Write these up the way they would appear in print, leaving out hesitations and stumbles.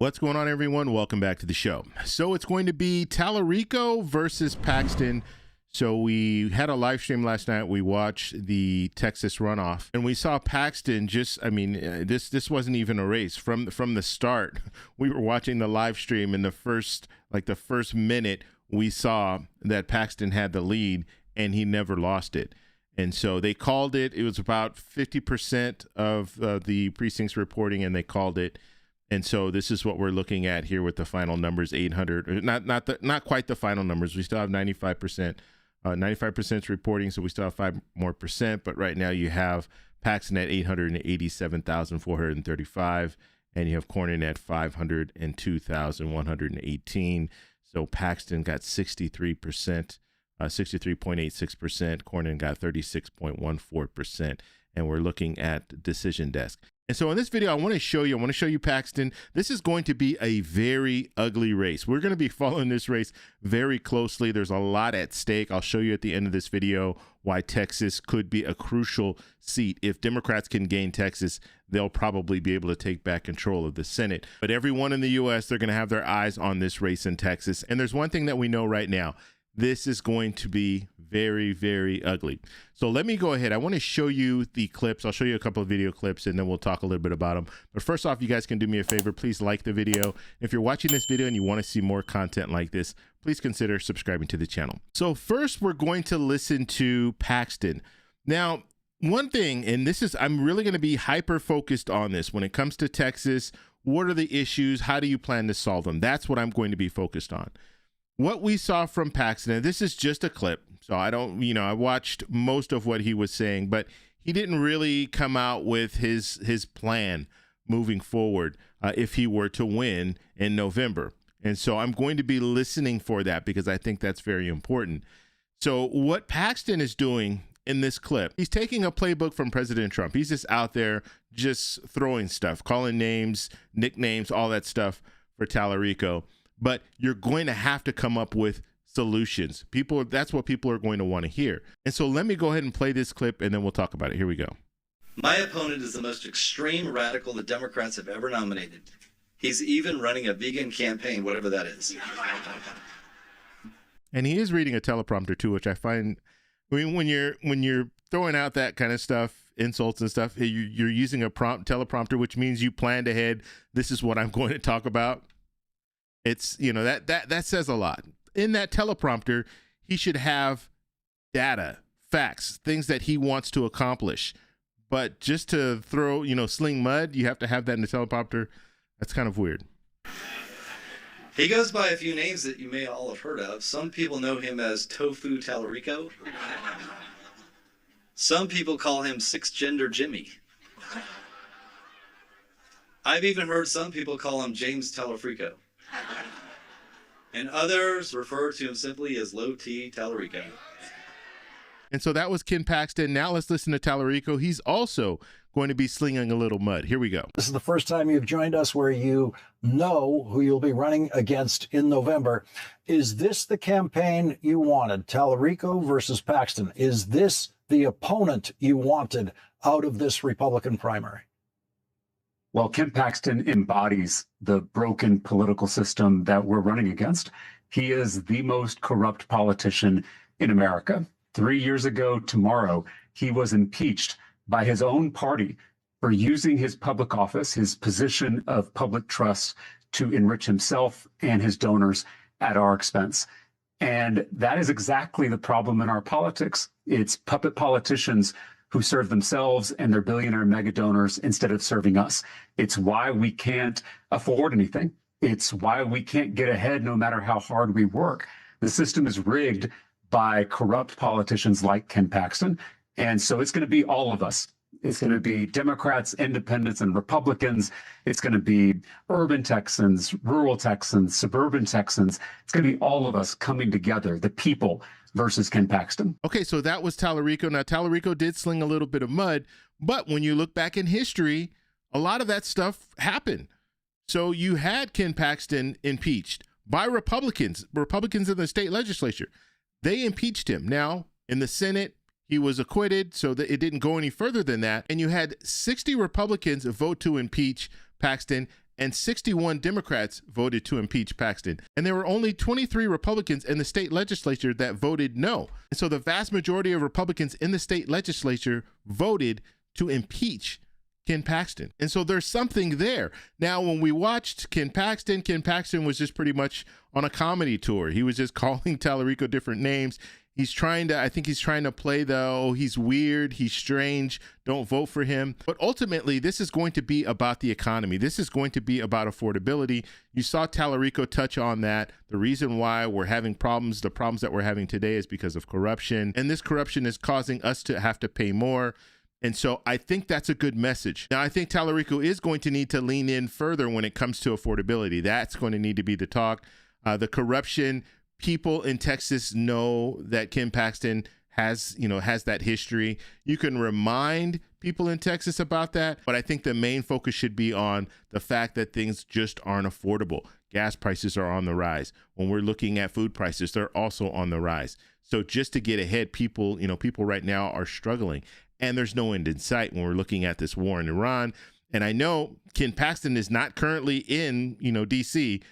What's going on, everyone? Welcome back to the show. So it's going to be Talarico versus Paxton. So we had a live stream last night. We watched the Texas runoff, and we saw Paxton this wasn't even a race. From the start, we were watching the live stream. In the first minute, we saw that Paxton had the lead, and he never lost it. And so they called it. It was about 50% of the precincts reporting, and they called it. And so this is what we're looking at here with the final numbers, 800, not quite the final numbers. We still have 95%, 95% reporting. So we still have 5% more, but right now you have Paxton at 887,435 and you have Cornyn at 502,118. So Paxton got 63%, 63.86%. Cornyn got 36.14%. And we're looking at Decision Desk. And so in this video, I want to show you Paxton. This is going to be a very ugly race. We're going to be following this race very closely. There's a lot at stake. I'll show you at the end of this video why Texas could be a crucial seat. If Democrats can gain Texas, they'll probably be able to take back control of the Senate. But everyone in the U.S., they're going to have their eyes on this race in Texas. And there's one thing that we know right now. This is going to be very, very ugly. So let me go ahead. I want to show you the clips. I'll show you a couple of video clips and then we'll talk a little bit about them. But first off, you guys can do me a favor. Please like the video. If you're watching this video and you want to see more content like this, please consider subscribing to the channel. So first, we're going to listen to Paxton. Now, one thing, and I'm really going to be hyper focused on this when it comes to Texas. What are the issues? How do you plan to solve them? That's what I'm going to be focused on. What we saw from Paxton, and this is just a clip, so I watched most of what he was saying, but he didn't really come out with his plan moving forward if he were to win in November. And so I'm going to be listening for that because I think that's very important. So what Paxton is doing in this clip, he's taking a playbook from President Trump. He's just out there just throwing stuff, calling names, nicknames, all that stuff for Talarico. But you're going to have to come up with solutions. That's what people are going to want to hear. And so let me go ahead and play this clip and then we'll talk about it. Here we go. My opponent is the most extreme radical the Democrats have ever nominated. He's even running a vegan campaign, whatever that is. And he is reading a teleprompter too, which I find, when you're throwing out that kind of stuff, insults and stuff, you're using a teleprompter, which means you planned ahead. This is what I'm going to talk about. It's, that says a lot. In that teleprompter, he should have data, facts, things that he wants to accomplish. But just to throw, sling mud, you have to have that in the teleprompter. That's kind of weird. He goes by a few names that you may all have heard of. Some people know him as Tofu Talarico. Some people call him Six Gender Jimmy. I've even heard some people call him James Talarico. And others refer to him simply as Low T Talarico. And so that was Ken Paxton. Now let's listen to Talarico. He's also going to be slinging a little mud. Here we go. This is the first time you've joined us where you know who you'll be running against in November. Is this the campaign you wanted? Talarico versus Paxton. Is this the opponent you wanted out of this Republican primary? Well, Ken Paxton embodies the broken political system that we're running against. He is the most corrupt politician in America. 3 years ago tomorrow, he was impeached by his own party for using his public office, his position of public trust, to enrich himself and his donors at our expense. And that is exactly the problem in our politics. It's puppet politicians who serve themselves and their billionaire mega donors instead of serving us. It's why we can't afford anything. It's why we can't get ahead no matter how hard we work. The system is rigged by corrupt politicians like Ken Paxton. And so it's going to be all of us. It's going to be Democrats, independents, and Republicans. It's going to be urban Texans, rural Texans, suburban Texans. It's going to be all of us coming together, the people versus Ken Paxton. Okay, so that was Talarico. Now, Talarico did sling a little bit of mud, but when you look back in history, a lot of that stuff happened. So you had Ken Paxton impeached by Republicans in the state legislature. They impeached him. Now, in the Senate, he was acquitted, so that it didn't go any further than that. And you had 60 Republicans vote to impeach Paxton, and 61 Democrats voted to impeach Paxton. And there were only 23 Republicans in the state legislature that voted no. And so the vast majority of Republicans in the state legislature voted to impeach Ken Paxton. And so there's something there. Now, when we watched Ken Paxton was just pretty much on a comedy tour. He was just calling Talarico different names. I think he's trying to play he's weird, he's strange, don't vote for him. But ultimately, this is going to be about the economy. This is going to be about affordability. You saw Talarico touch on that. The reason why we're having problems, the problems that we're having today is because of corruption. And this corruption is causing us to have to pay more. And so I think that's a good message. Now, I think Talarico is going to need to lean in further when it comes to affordability. That's going to need to be the talk. The corruption, people in Texas know that Ken Paxton has that history. You can remind people in Texas about that, but I think the main focus should be on the fact that things just aren't affordable. Gas prices are on the rise. When we're looking at food prices, they're also on the rise. So just to get ahead, people right now are struggling, and there's no end in sight when we're looking at this war in Iran. And I know Ken Paxton is not currently in, DC,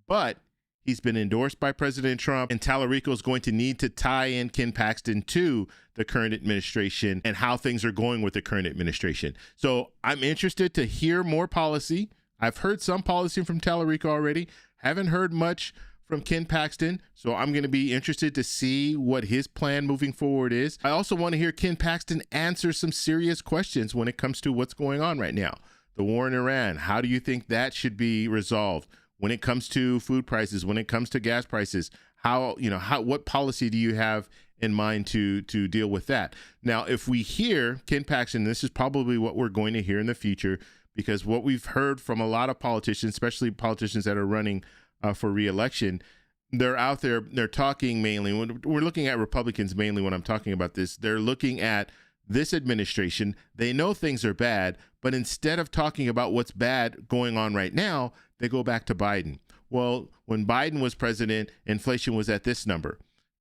but he's been endorsed by President Trump, and Talarico is going to need to tie in Ken Paxton to the current administration and how things are going with the current administration. So I'm interested to hear more policy. I've heard some policy from Talarico already. Haven't heard much from Ken Paxton. So I'm going to be interested to see what his plan moving forward is. I also want to hear Ken Paxton answer some serious questions when it comes to what's going on right now. The war in Iran, how do you think that should be resolved? When it comes to food prices, when it comes to gas prices, what policy do you have in mind to deal with that? Now, if we hear Ken Paxton, this is probably what we're going to hear in the future, because what we've heard from a lot of politicians, especially politicians that are running for re-election, they're out there, they're talking mainly, when we're looking at Republicans mainly when I'm talking about this, they're looking at this administration. They know things are bad, but instead of talking about what's bad going on right now, they go back to Biden. Well, when Biden was president, inflation was at this number.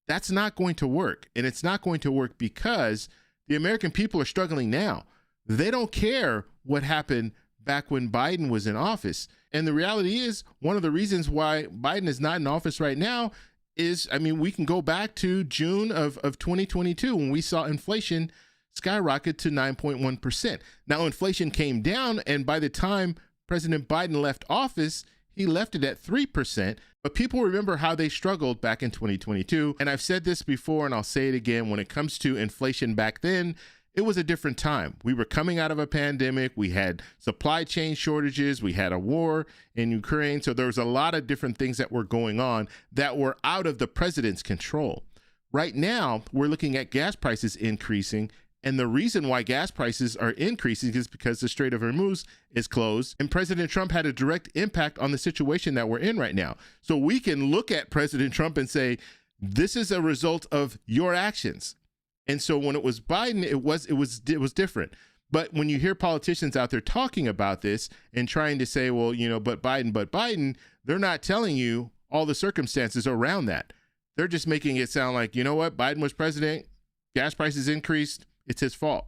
That's not going to work. And it's not going to work because the American people are struggling now. They don't care what happened back when Biden was in office. And the reality is, one of the reasons why Biden is not in office right now is, we can go back to June of 2022 when we saw inflation skyrocket to 9.1%. Now, inflation came down, and by the time President Biden left office, he left it at 3%. But people remember how they struggled back in 2022. And I've said this before, and I'll say it again. When it comes to inflation back then, it was a different time. We were coming out of a pandemic. We had supply chain shortages. We had a war in Ukraine. So there was a lot of different things that were going on that were out of the president's control. Right now, we're looking at gas prices increasing. And the reason why gas prices are increasing is because the Strait of Hormuz is closed, and President Trump had a direct impact on the situation that we're in right now. So we can look at President Trump and say, this is a result of your actions. And so when it was Biden, it was different. But when you hear politicians out there talking about this and trying to say, well, but Biden, they're not telling you all the circumstances around that. They're just making it sound like, Biden was president, gas prices increased, it's his fault.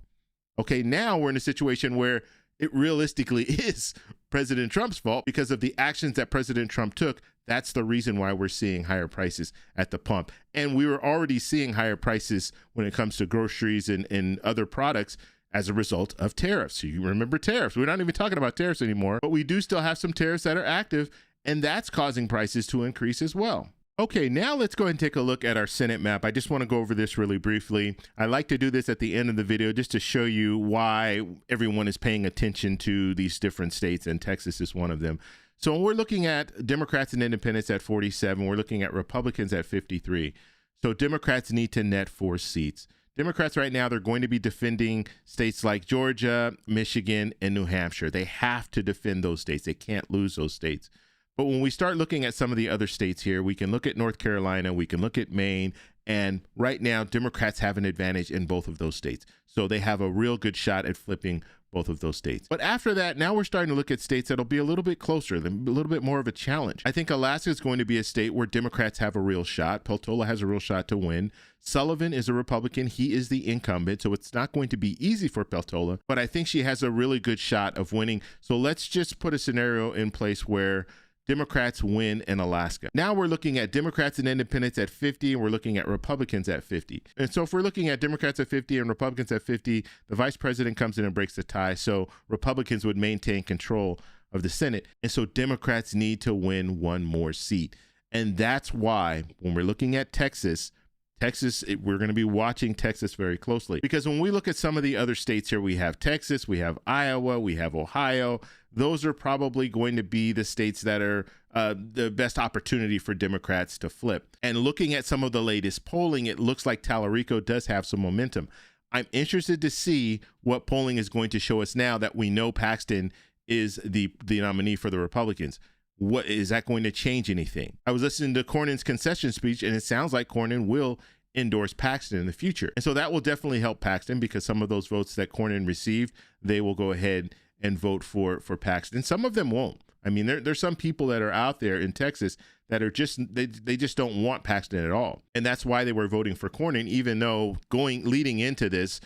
Okay, now we're in a situation where it realistically is President Trump's fault because of the actions that President Trump took. That's the reason why we're seeing higher prices at the pump. And we were already seeing higher prices when it comes to groceries and other products as a result of tariffs. So you remember tariffs. We're not even talking about tariffs anymore, but we do still have some tariffs that are active, and that's causing prices to increase as well. Okay, now let's go ahead and take a look at our Senate map. I just want to go over this really briefly. I like to do this at the end of the video just to show you why everyone is paying attention to these different states, and Texas is one of them. So we're looking at Democrats and independents at 47. We're looking at Republicans at 53. So Democrats need to net 4 seats. Democrats right now, they're going to be defending states like Georgia, Michigan, and New Hampshire. They have to defend those states. They can't lose those states. But when we start looking at some of the other states here, we can look at North Carolina, we can look at Maine, and right now Democrats have an advantage in both of those states. So they have a real good shot at flipping both of those states. But after that, now we're starting to look at states that'll be a little bit closer, a little bit more of a challenge. I think Alaska is going to be a state where Democrats have a real shot. Peltola has a real shot to win. Sullivan is a Republican. He is the incumbent, so it's not going to be easy for Peltola, but I think she has a really good shot of winning. So let's just put a scenario in place where Democrats win in Alaska. Now we're looking at Democrats and independents at 50, and we're looking at Republicans at 50. And so if we're looking at Democrats at 50 and Republicans at 50, the vice president comes in and breaks the tie. So Republicans would maintain control of the Senate. And so Democrats need to win one more seat. And that's why when we're looking at Texas, we're going to be watching Texas very closely, because when we look at some of the other states here, we have Texas, we have Iowa, we have Ohio. Those are probably going to be the states that are the best opportunity for Democrats to flip. And looking at some of the latest polling, it looks like Talarico does have some momentum. I'm interested to see what polling is going to show us now that we know Paxton is the nominee for the Republicans. What is that going to change anything? I was listening to Cornyn's concession speech, and it sounds like Cornyn will endorse Paxton in the future. And so that will definitely help Paxton, because some of those votes that Cornyn received, they will go ahead and vote for Paxton. Some of them won't. I mean, there's some people that are out there in Texas that are just, they just don't want Paxton at all. And that's why they were voting for Cornyn, even though leading into this,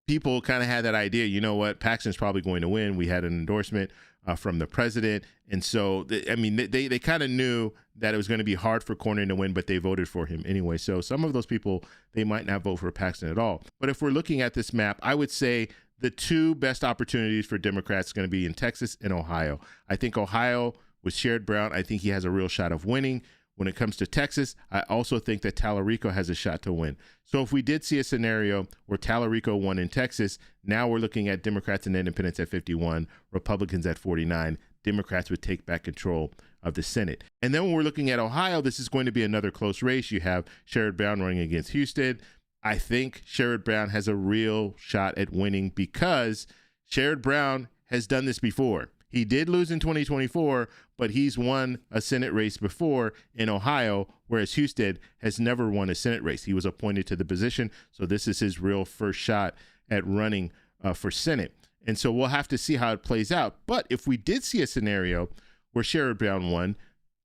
people kind of had that idea, you know what, Paxton's probably going to win. We had an endorsement from the president. And so, they kind of knew that it was going to be hard for Cornyn to win, but they voted for him anyway. So some of those people, they might not vote for Paxton at all. But if we're looking at this map, I would say the two best opportunities for Democrats are going to be in Texas and Ohio. I think Ohio with Sherrod Brown, I think he has a real shot of winning. When it comes to Texas, I also think that Talarico has a shot to win. So if we did see a scenario where Talarico won in Texas, now we're looking at Democrats and independents at 51, Republicans at 49. Democrats would take back control of the Senate. And then when we're looking at Ohio, this is going to be another close race. You have Sherrod Brown running against Houston. I think Sherrod Brown has a real shot at winning, because Sherrod Brown has done this before. He did lose in 2024, but he's won a Senate race before in Ohio, whereas Houston has never won a Senate race. He was appointed to the position, so this is his real first shot at running for Senate. And so we'll have to see how it plays out. But if we did see a scenario where Sherrod Brown won,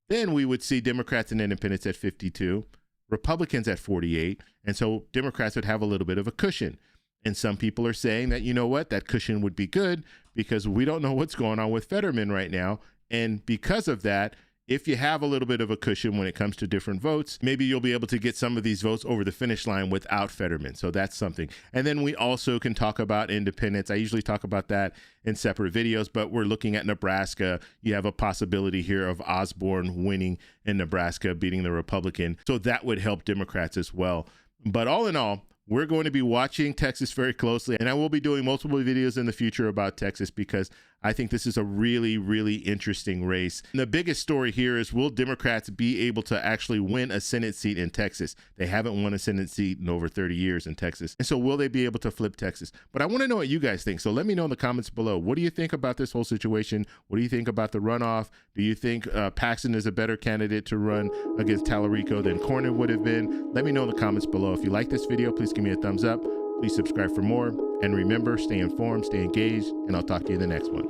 then we would see Democrats and independents at 52, Republicans at 48, and so Democrats would have a little bit of a cushion. And some people are saying that, you know what, that cushion would be good because we don't know what's going on with Fetterman right now. And because of that, if you have a little bit of a cushion when it comes to different votes, maybe you'll be able to get some of these votes over the finish line without Fetterman. So that's something. And then we also can talk about independents. I usually talk about that in separate videos, but we're looking at Nebraska. You have a possibility here of Osborne winning in Nebraska, beating the Republican. So that would help Democrats as well. But all in all, we're going to be watching Texas very closely, and I will be doing multiple videos in the future about Texas because I think this is a really, really interesting race. And the biggest story here is, will Democrats be able to actually win a Senate seat in Texas? They haven't won a Senate seat in over 30 years in Texas. And so will they be able to flip Texas? But I want to know what you guys think. So let me know in the comments below. What do you think about this whole situation? What do you think about the runoff? Do you think Paxton is a better candidate to run against Talarico than Cornyn would have been? Let me know in the comments below. If you like this video, please give me a thumbs up. Please subscribe for more. And remember, stay informed, stay engaged, and I'll talk to you in the next one.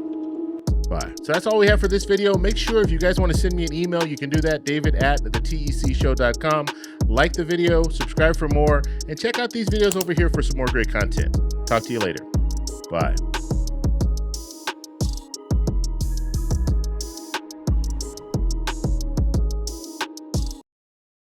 Bye. So that's all we have for this video. Make sure if you guys want to send me an email, you can do that, david@thetecshow.com. Like the video, subscribe for more, and check out these videos over here for some more great content. Talk to you later. Bye.